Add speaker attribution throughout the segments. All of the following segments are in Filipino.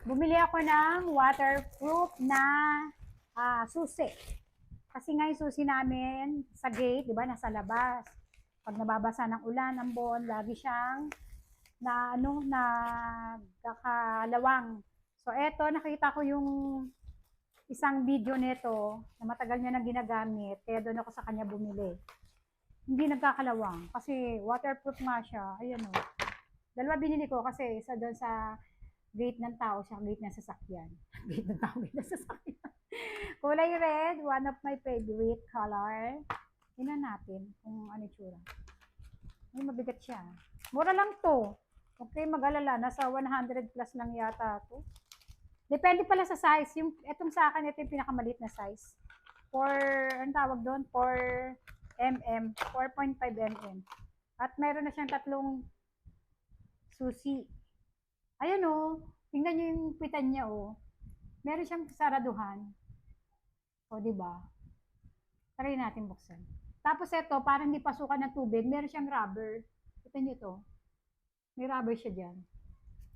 Speaker 1: Bumili ako ng waterproof na susi. Kasi nga yung susi namin sa gate, di ba, nasa labas. Pag nababasa ng ulan, ng buwan, lagi siyang nagkakalawang. So, eto, nakita ko yung isang video nito na matagal niya nang ginagamit. Kaya doon ako sa kanya bumili. Hindi nagkakalawang kasi waterproof nga siya. Ayan o. Dalawa binili ko kasi isa doon sa gate ng tao siya, gate ng sasakyan. Gate ng tao, gate ng sasakyan. Kulay red, one of my favorite color. Tingnan natin kung ano itsura. Ay, mabigat siya. Mura lang to. Okay, mag-alala. Nasa 100 plus lang yata to. Depende pala sa size. Yung, etong sa akin, ito yung pinakamaliit na size. Ang tawag doon? 4 mm. 4.5 mm. At meron na siyang tatlong susi. Ayan o. Tingnan nyo yung pitan niya o. Meron siyang saraduhan. O, diba? Try natin buksan. Tapos ito, parang hindi pasukan ng tubig, meron siyang rubber. Kita nyo ito. May rubber siya dyan.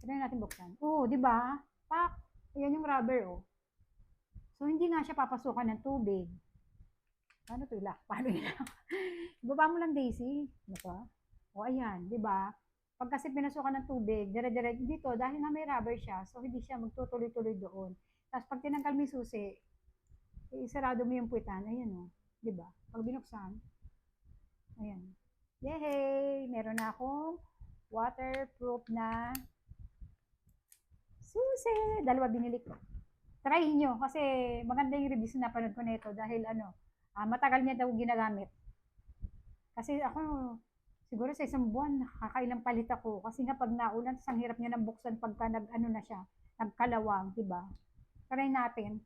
Speaker 1: Try natin buksan. Oo, diba? Pak! Ayan yung rubber o. So, hindi nga siya papasukan ng tubig. Paano ito ilak? Paano ilak? Ibaba mo lang, Daisy. Ano pa? O, ayan. Diba? Pag kasi pinasukan ng tubig, dire-dire dito, dahil nga may rubber siya, so hindi siya magtutuloy-tuloy doon. Tapos pag tinanggal mo yung susi, isarado mo yung puwitan, ayan o. Diba? Pag binuksan, ayan. Yay! Meron na akong waterproof na susi. Dalawa binili ko. Try nyo kasi maganda yung reviews na napanood ko nito dahil matagal niya daw ginagamit. Kasi ako, siguro sa isang buwan, nakakailang palit ako. Kasi nga pag naulan, ang hirap niya nang buksan pagka nag-ano na siya, nagkalawang, diba? Try natin.